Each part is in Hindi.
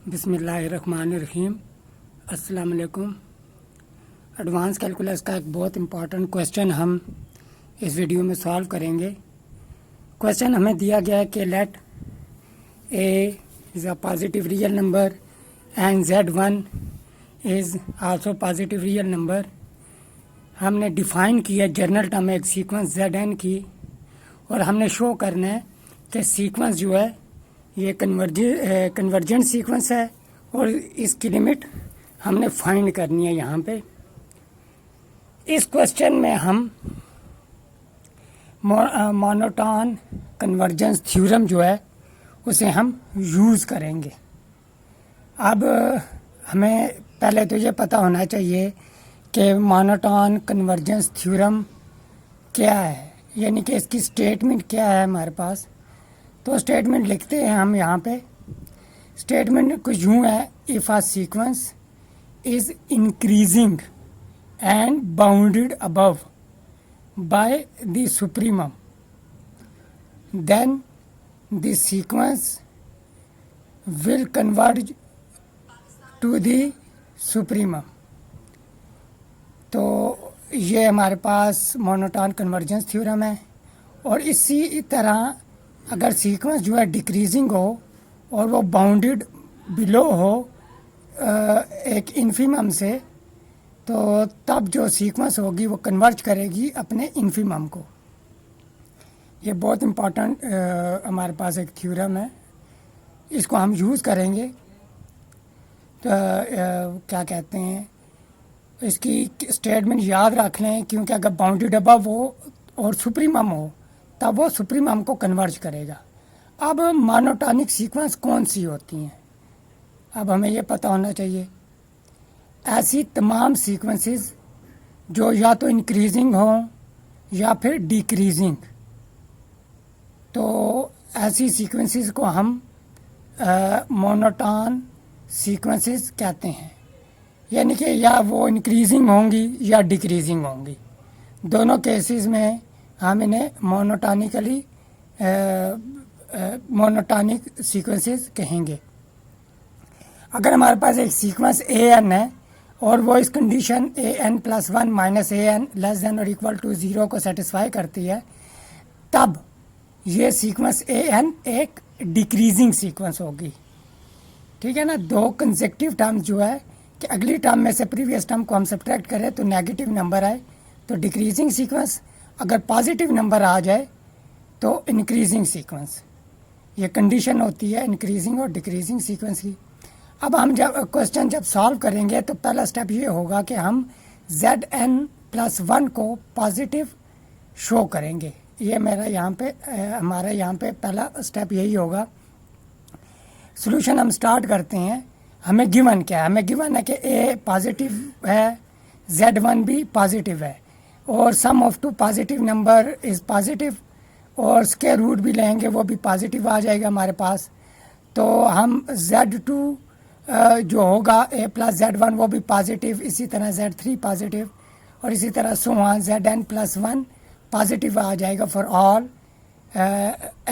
बिस्मिल्लाहिर्रहमानिर्रहीम। अस्सलाम वालेकुम। एडवांस कैलकुलस का एक बहुत इम्पॉर्टेंट क्वेश्चन हम इस वीडियो में सॉल्व करेंगे। क्वेश्चन हमें दिया गया है कि let A is a positive real number and Z1 is also positive real number. हमने डिफ़ाइन किया जनरल टर्म एक सीक्वेंस ZN की, और हमने शो करना है कि सीक्वेंस जो है ये कन्वर्जेंट सीक्वेंस है, और इसकी लिमिट हमने फाइंड करनी है। यहाँ पे इस क्वेश्चन में हम मोनोटोन कन्वर्जेंस थ्योरम जो है उसे हम यूज़ करेंगे। अब हमें पहले तो ये पता होना चाहिए कि मोनोटोन कन्वर्जेंस थ्योरम क्या है, यानी कि इसकी स्टेटमेंट क्या है हमारे पास। तो स्टेटमेंट लिखते हैं हम यहाँ पे। स्टेटमेंट कुछ यूँ है, if a sequence is increasing and bounded above by the supremum, then the sequence will converge to the supremum. तो ये हमारे पास मोनोटोन कन्वर्जेंस थ्योरम है। और इसी तरह अगर सीक्वेंस जो है डिक्रीजिंग हो और वो बाउंडेड बिलो हो एक इन्फिमम से, तो तब जो सीक्वेंस होगी वो कन्वर्ज करेगी अपने इन्फिमम को। ये बहुत इम्पोर्टेंट हमारे पास एक थ्योरम है, इसको हम यूज़ करेंगे। तो क्या कहते हैं, इसकी स्टेटमेंट याद रख लें, क्योंकि अगर बाउंडेड अबव हो और सुप्रीमम हो तब वो सुप्रीमम को कन्वर्ज करेगा। अब मोनोटॉनिक सीक्वेंस कौन सी होती हैं, अब हमें ये पता होना चाहिए। ऐसी तमाम सीक्वेंसेस जो या तो इंक्रीजिंग हों या फिर डिक्रीजिंग, तो ऐसी सीक्वेंसेस को हम मोनोटोन सीक्वेंसेस कहते हैं। यानी कि या वो इंक्रीजिंग होंगी या डिक्रीजिंग होंगी, दोनों केसेस में हम इन्हें मोनोटॉनिक सीक्वेंसेस कहेंगे। अगर हमारे पास एक सीक्वेंस AN है और वो इस कंडीशन AN + 1 - AN <= 0 को सेटिस्फाई करती है, तब ये सीक्वेंस AN एक डिक्रीजिंग सीक्वेंस होगी। ठीक है ना। दो कंसेक्टिव टर्म्स जो है कि अगली टर्म में से प्रीवियस टर्म को हम सब्ट्रैक्ट करें तो नेगेटिव नंबर आए तो डिक्रीजिंग सीक्वेंस, अगर पॉजिटिव नंबर आ जाए तो इंक्रीजिंग सीक्वेंस। ये कंडीशन होती है इंक्रीजिंग और डिक्रीजिंग सीक्वेंस की। अब हम जब क्वेश्चन सॉल्व करेंगे तो पहला स्टेप ये होगा कि हम ZN + 1 को पॉजिटिव शो करेंगे। ये मेरा यहाँ पे हमारा यहाँ पे पहला स्टेप यही होगा। सॉल्यूशन हम स्टार्ट करते हैं। हमें गिवन क्या है, हमें गिवन है कि A पॉजिटिव है, Z1 भी पॉजिटिव है, और sum of two positive number is positive, और स्क्वायर रूट भी लेंगे वो भी पॉजिटिव आ जाएगा हमारे पास। तो हम Z2 जो होगा A + Z1 वो भी पॉजिटिव, इसी तरह Z3 पॉजिटिव, और इसी तरह वहाँ ZN + 1 पॉजिटिव आ जाएगा for all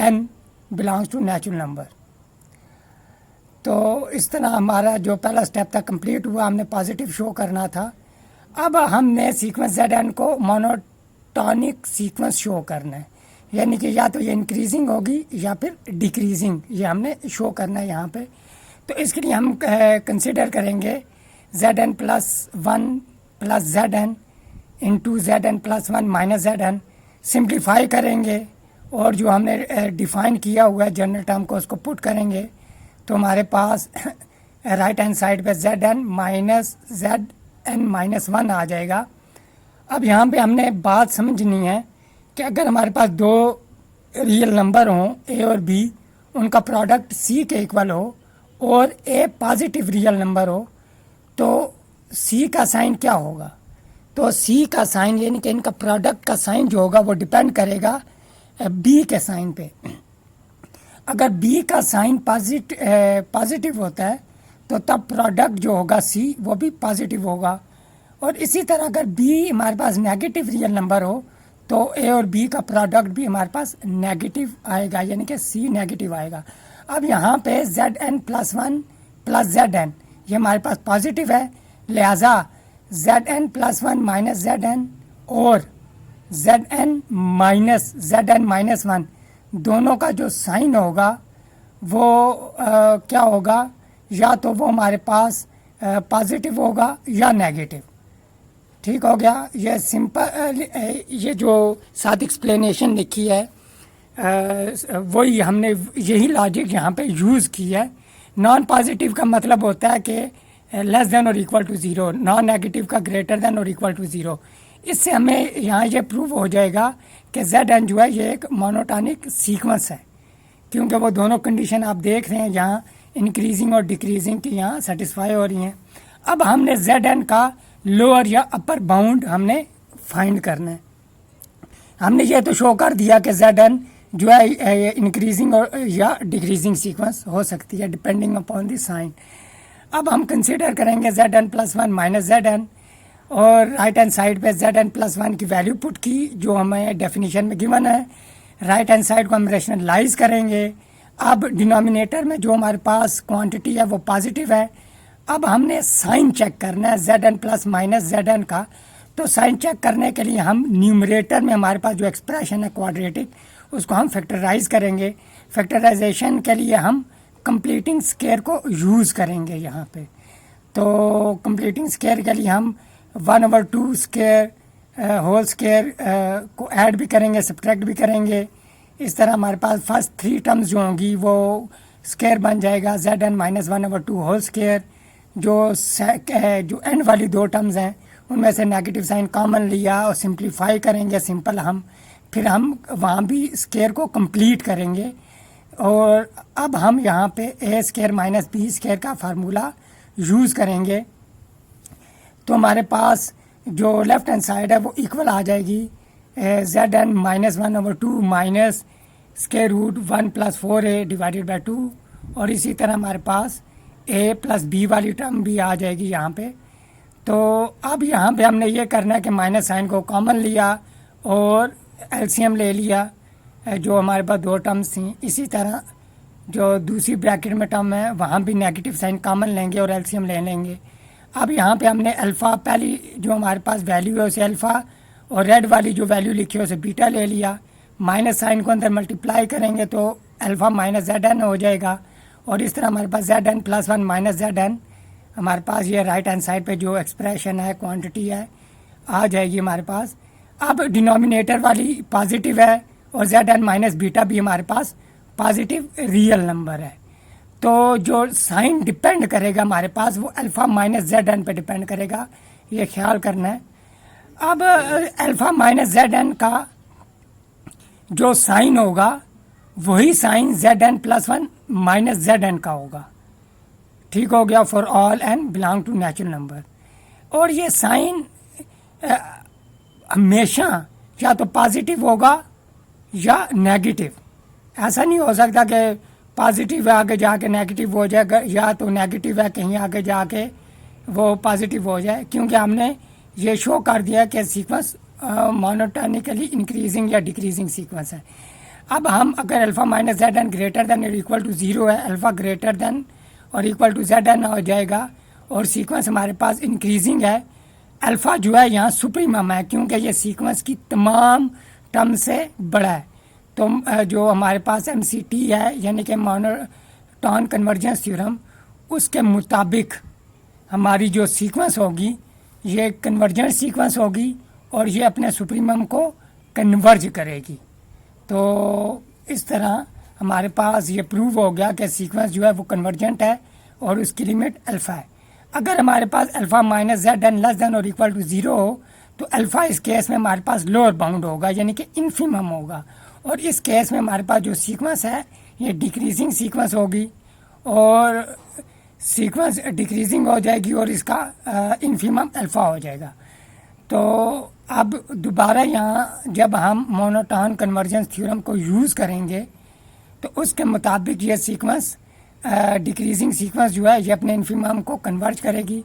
N belongs to natural number. तो इस तरह हमारा जो पहला स्टेप था कंप्लीट हुआ, हमने पॉजिटिव शो करना था। अब हमने सीक्वेंस ZN को मोनोटॉनिक सीक्वेंस शो करना है, यानी कि या तो ये इंक्रीजिंग होगी या फिर डिक्रीजिंग, ये हमने शो करना है यहाँ पे। तो इसके लिए हम कंसिडर करेंगे ZN + 1 + ZN × ZN + 1 - ZN, simplify करेंगे और जो हमने डिफ़ाइन किया हुआ है जनरल टर्म को उसको पुट करेंगे। तो हमारे पास राइट हैंड साइड पे ZN - ZN - 1 आ जाएगा। अब यहाँ पे हमने बात समझनी है कि अगर हमारे पास दो रियल नंबर हों A और B, उनका प्रोडक्ट C के इक्वल हो, और A पॉजिटिव रियल नंबर हो, तो C का साइन क्या होगा। तो C का साइन यानी कि इनका प्रोडक्ट का साइन जो होगा वो डिपेंड करेगा B के साइन पे। अगर B का साइन पॉजिटिव होता है तो तब प्रोडक्ट जो होगा C वो भी पॉजिटिव होगा। और इसी तरह अगर B हमारे पास नेगेटिव रियल नंबर हो तो A और B का प्रोडक्ट भी हमारे पास नेगेटिव आएगा, यानी कि C नेगेटिव आएगा। अब यहाँ पे ZN + 1 प्लस जेड एन, ये हमारे पास पॉजिटिव है, लिहाजा Z N plus one minus Z N और जेड एन माइनस वन दोनों का जो साइन होगा वो क्या होगा, या तो वो हमारे पास पॉजिटिव होगा या नेगेटिव। ठीक हो गया। ये सिंपल ये जो साथ एक्सप्लेनेशन लिखी है वही हमने यही लॉजिक यहाँ पे यूज़ की है। नॉन पॉजिटिव का मतलब होता है कि लेस देन और equal to zero, non negative का ग्रेटर देन और इक्वल टू ज़ीरो। इससे हमें यहाँ ये प्रूव हो जाएगा कि जेड एन जो है ये एक मोनोटॉनिक सीक्वेंस है, क्योंकि वो दोनों कंडीशन आप देख रहे हैं यहाँ इंक्रीजिंग और डिक्रीजिंग की यहाँ सेटिस्फाई हो रही हैं। अब हमने जेड एन का लोअर या अपर बाउंड हमने फाइंड करना है। हमने ये तो शो कर दिया कि जेड एन जो है इंक्रीजिंग और या डिक्रीजिंग सीक्वेंस हो सकती है डिपेंडिंग अपॉन द साइन। अब हम कंसिडर करेंगे Z N plus one minus Z N, और राइट हैंड साइड पे जेड एन प्लस वन की वैल्यू पुट की जो हमें डेफिनेशन में गिवन है। राइट हैंड साइड को हम रेशनलाइज करेंगे। अब डिनोमिनेटर में जो हमारे पास क्वांटिटी है वो पॉजिटिव है। अब हमने साइन चेक करना है Z N plus minus Z N का। तो साइन चेक करने के लिए हम न्यूमरेटर में हमारे पास जो एक्सप्रेशन है क्वाड्रेटिक उसको हम फैक्टराइज करेंगे। फैक्टराइजेशन के लिए हम कंप्लीटिंग स्केयर को यूज़ करेंगे यहाँ पे। तो कंप्लीटिंग स्केयर के लिए हम 1/2 स्केयर होल स्केयर को ऐड भी करेंगे, सब्ट्रैक्ट भी करेंगे। इस तरह हमारे पास फर्स्ट 3 टर्म्स जो होंगी वो स्केयर बन जाएगा Z N minus 1/2 whole square. जो एंड वाली 2 टर्म्स हैं उनमें से नेगेटिव साइन कॉमन लिया और सिंप्लीफाई करेंगे सिंपल हम, फिर हम वहाँ भी स्केयर को कंप्लीट करेंगे। और अब हम यहाँ पे ए स्केयर माइनस बी स्केयर का फार्मूला यूज़ करेंगे। तो हमारे पास जो लेफ़्ट हैंड साइड है वो इक्वल आ जाएगी Z N minus 1/2 minus square root 1 + 4a divided by 2। और इसी तरह हमारे पास a प्लस बी वाली टर्म भी आ जाएगी यहाँ पे। तो अब यहाँ पे हमने ये करना है कि माइनस साइन को कॉमन लिया और एलसीएम ले लिया जो हमारे पास 2 टर्म्स थी। इसी तरह जो दूसरी ब्रैकेट में टर्म है वहाँ भी नेगेटिव साइन कॉमन लेंगे और एलसीएम ले लेंगे। अब यहाँ पे हमने अल्फ़ा पहली जो हमारे पास वैल्यू है उसे अल्फ़ा और रेड वाली जो वैल्यू लिखी है उसे बीटा ले लिया। माइनस साइन को अंदर मल्टीप्लाई करेंगे तो अल्फ़ा माइनस जेड एन हो जाएगा। और इस तरह हमारे पास Z N plus 1 minus Z N हमारे पास ये राइट हैंड साइड पे जो एक्सप्रेशन है क्वांटिटी है आ जाएगी हमारे पास। अब डिनोमिनेटर वाली पॉजिटिव है और जेड एन माइनस बीटा भी हमारे पास पॉजिटिव रियल नंबर है। तो जो साइन डिपेंड करेगा हमारे पास वो अल्फ़ा माइनस जेड एन पे डिपेंड करेगा, ये ख्याल करना है। अब अल्फ़ा माइनस जेड एन का जो साइन होगा वही sign Z N plus 1 minus Z N का होगा। ठीक हो गया, for all N belong to natural number. और ये साइन हमेशा या तो पॉजिटिव होगा या नेगेटिव। ऐसा नहीं हो सकता कि पॉजिटिव है आगे जाके नेगेटिव हो जाएगा, या तो नेगेटिव है कहीं आगे जाके वो पॉजिटिव हो जाए, क्योंकि हमने ये शो कर दिया कि सीक्वेंस मोनोटोनिकली इंक्रीजिंग या डिक्रीजिंग सीक्वेंस है। अब हम अगर alpha minus Z N greater than और इक्वल टू 0 है, अल्फ़ा ग्रेटर देन और इक्वल टू जेड एन हो जाएगा और सीक्वेंस हमारे पास इंक्रीजिंग है। अल्फ़ा जो है यहाँ सुप्रीमम है क्योंकि ये सीक्वेंस की तमाम टर्म से बड़ा है। तो जो हमारे पास MCT है यानी कि मोनोटोन कन्वर्जेंस थ्योरम, उसके मुताबिक हमारी जो सीक्वेंस होगी ये कन्वर्जेंट सीक्वेंस होगी और ये अपने सुप्रीमम को कन्वर्ज करेगी। तो इस तरह हमारे पास ये प्रूव हो गया कि सीक्वेंस जो है वो कन्वर्जेंट है और उसकी लिमिट अल्फ़ा है। अगर हमारे पास alpha minus Z N less than और इक्वल टू 0 हो तो अल्फ़ा इस केस में हमारे पास लोअर बाउंड होगा यानी कि इन्फिमम होगा। और इस केस में हमारे पास जो सीक्वेंस है ये डिक्रीजिंग सीक्वेंस होगी और सीक्वेंस डिक्रीजिंग हो जाएगी और इसका इन्फिमम अल्फ़ा हो जाएगा। तो अब दोबारा यहाँ जब हम मोनोटोन कन्वर्जेंस थ्योरम को यूज़ करेंगे तो उसके मुताबिक ये सीक्वेंस डिक्रीजिंग सीक्वेंस जो है ये अपने इन्फिमम को कन्वर्ज करेगी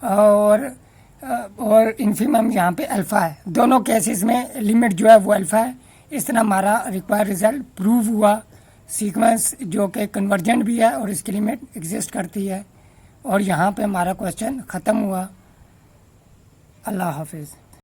और इन्फिमम यहाँ पे अल्फ़ा है। दोनों केसेस में लिमिट जो है वो अल्फ़ा है। इस तरह हमारा रिक्वायर्ड रिज़ल्ट प्रूव हुआ। सीक्वेंस जो कि कन्वर्जेंट भी है और इसकी लिमिट एग्जिस्ट करती है। और यहाँ पे हमारा क्वेश्चन ख़त्म हुआ। अल्लाह हाफिज़।